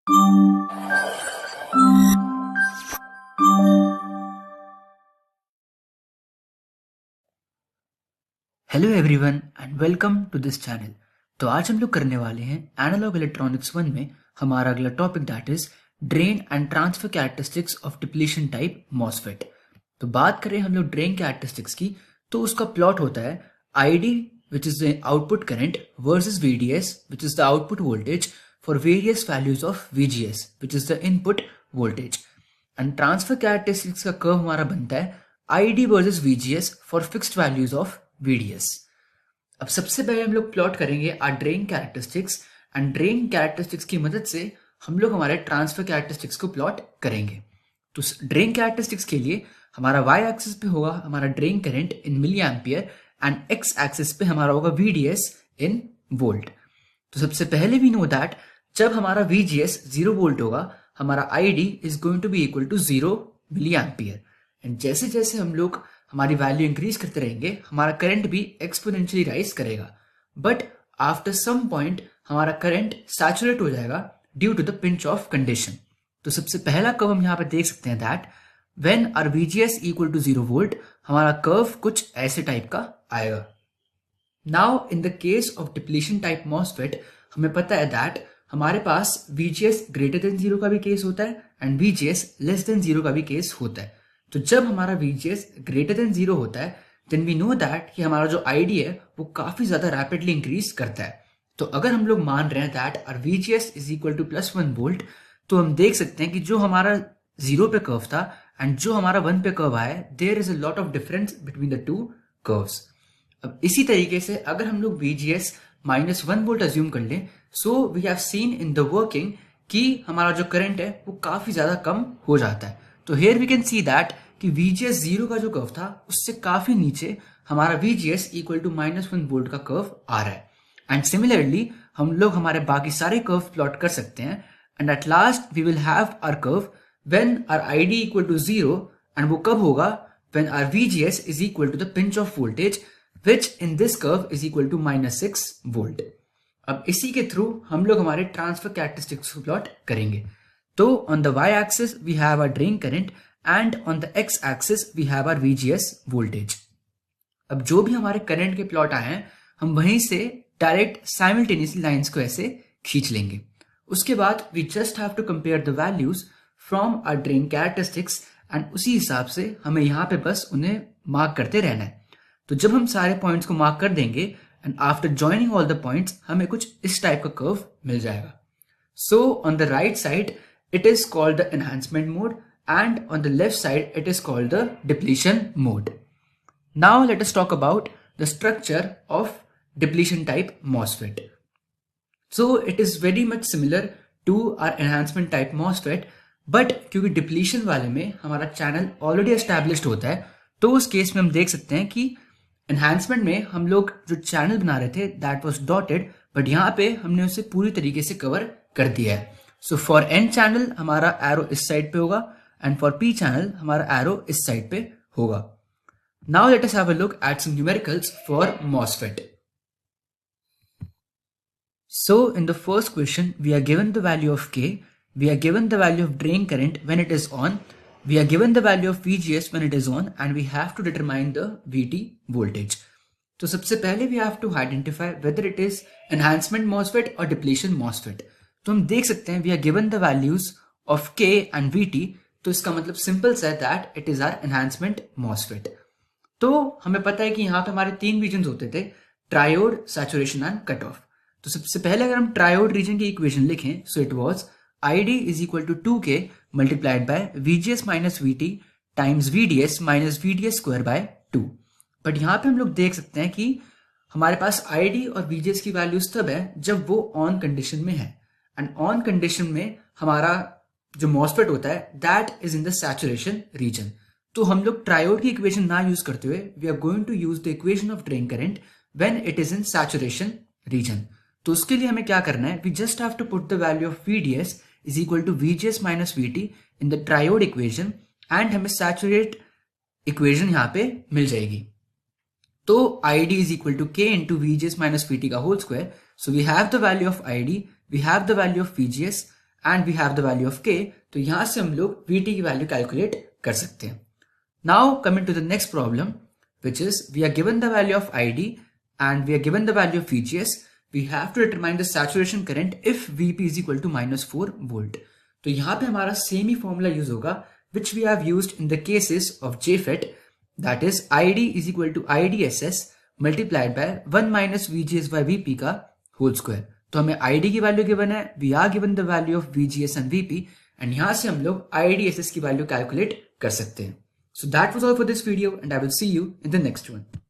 Hello everyone and welcome to this channel. तो आज हम लोग करने वाले हैं एनालॉग इलेक्ट्रॉनिक्स 1 में हमारा अगला topic that is drain and transfer characteristics of depletion type MOSFET. तो बात करें हम लोग ड्रेन कैरेक्टरिस्टिक्स की, तो उसका प्लॉट होता है ID which is the output current versus VDS which is the output voltage for various values of VGS which is the input voltage. And transfer characteristics का कर्व हमारा बनता है ID versus VGS for fixed values of VDS। अब सबसे पहले हम लोग plot करेंगे our drain characteristics and drain characteristics की मदद से हम लोग हमारे ट्रांसफर कैरेक्टरिस्टिक्स को प्लॉट करेंगे। तो ड्रेन कैरेक्टरिस्टिक्स के लिए हमारा y एक्सिस पे होगा हमारा drain current in milli ampere and x axis पे हमारा होगा VDS इन वोल्ट। तो सबसे पहले वी नो दैट जब हमारा VGS 0 वोल्ट होगा हमारा ID is going to be equal to 0 milli ampere. And जैसे जैसे हम लोग हमारी वैल्यू इंक्रीज करते रहेंगे हमारा करंट भी एक्सपोनेंशियली राइज करेगा, बट आफ्टर सम पॉइंट हमारा करंट सैचुरेट हो जाएगा due to the pinch off condition. तो सबसे पहला कर्व हम यहाँ पे देख सकते हैं that when our VGS equal to 0 volt हमारा कर्व कुछ ऐसे टाइप का आएगा। Now in the case of depletion type MOSFET हमें पता है दैट हमारे पास VGS ग्रेटर देन 0 का भी केस होता है एंड VGS लेस देन 0 का भी केस होता है। तो जब हमारा VGS ग्रेटर देन 0 होता है देन वी नो दैट कि हमारा जो ID है वो काफी ज्यादा रैपिडली इंक्रीज करता है। तो अगर हम लोग मान रहे हैं that our VGS is equal to +1 volt, तो हम देख सकते हैं कि जो हमारा 0 पे कर्व था एंड जो हमारा 1 पे कर्व आया there is a lot of difference between the two curves. अब इसी तरीके से अगर हम लोग VGS -1 वोल्ट अज्यूम कर लें, so we have seen in the working कि हमारा जो करंट है वो काफी ज्यादा कम हो जाता है। तो here we can see that कि VGS 0 का जो कर्व था उससे काफी नीचे हमारा VGS इक्वल टू -1 वोल्ट का कर्व आ रहा है। एंड सिमिलरली हम लोग हमारे बाकी सारे कर्व प्लॉट कर सकते हैं and at last we will have our curve when our ID equal to 0 and वो कब होगा when our VGS is equal to the pinch off voltage which in this curve is equal to -6 volt. अब इसी के through हम लोग हमारे transfer characteristics को प्लॉट करेंगे। तो on the y axis we have our drain current and on the x axis we have our VGS voltage. अब जो भी हमारे करंट के प्लॉट आए हैं हम वहीं से डायरेक्ट साइमल्टेनियसली लाइंस को ऐसे खींच लेंगे। उसके बाद we just have to compare the values from our drain characteristics and उसी हिसाब से हमें यहाँ पे बस उन्हें मार्क करते रहना है। तो जब हम सारे पॉइंट्स को मार्क कर देंगे and after joining all the points हमें कुछ इस टाइप का कर्व मिल जाएगा। So on the right side it is called the enhancement mode and on the left side it is called the depletion mode. Now let us talk about the structure of depletion type MOSFET। So it is very much similar to our enhancement type MOSFET, but क्योंकि depletion वाले में हमारा channel already established होता है तो उस case में हम देख सकते हैं कि एनहांसमेंट में हम लोग जो चैनल बना रहे थे दैट वाज डॉटेड, बट यहाँ पे हमने उसे पूरी तरीके से कवर कर दिया है। सो फॉर N चैनल हमारा एरो इस साइड पे होगा एंड फॉर P चैनल हमारा एरो इस साइड पे होगा। Now let us have a look at some numericals for MOSFET। So in the first question we are given the value of K, we are given the value of drain current when it is on, we are given the value of VGS when it is on and we have to determine the VT voltage. तो सबसे पहले we have to identify whether it is enhancement MOSFET or depletion MOSFET। तो हम देख सकते हैं we are given the values of K and VT, तो इसका मतलब सिंपल सा है that it is our enhancement MOSFET। तो हमें पता है कि यहाँ पे हमारे 3 रीजन होते थे, triode, saturation and cut off. तो सबसे पहले अगर हम ट्रायोड रीजन की इक्वेशन लिखें so it was ID is equal to 2K multiplied by VGS minus VT times VDS minus VDS square by 2। But यहाँ पे हम लोग देख सकते हैं कि हमारे पास ID और VGS की वैल्यूज तब है जब वो ऑन कंडीशन में है एंड ऑन कंडीशन में हमारा जो MOSFET होता है that is in the saturation region. तो हम लोग ट्रायोड की इक्वेशन ना यूज करते हुए we are going to use the equation of drain current when it is in saturation region. तो उसके लिए हमें क्या करना है, we just have to put the value of VDS is equal to VGS minus VT in the triode equation and हमें saturate equation यहाँ पे मिल जाएगी। तो ID is equal to K into VGS minus VT का whole square. So we have the value of ID, we have the value of VGS and we have the value of k, तो यहां से हम लोग Vt की value calculate कर सकते हैं. Now coming to the next problem, which is we are given the value of ID and we are given the value of VGS. We have to determine the saturation current if Vp is equal to -4 volt. तो यहाँ पे हमारा same ही formula use होगा which we have used in the cases of JFET, that is ID is equal to IDSS multiplied by 1 minus VGS by VP का whole square. तो हमें ID की value given है, we are given the value of VGS and VP, and यहां से हम लोग IDSS की वैल्यू कैलकुलेट कर सकते हैं. So that was all for this video, and I will see you in the next one.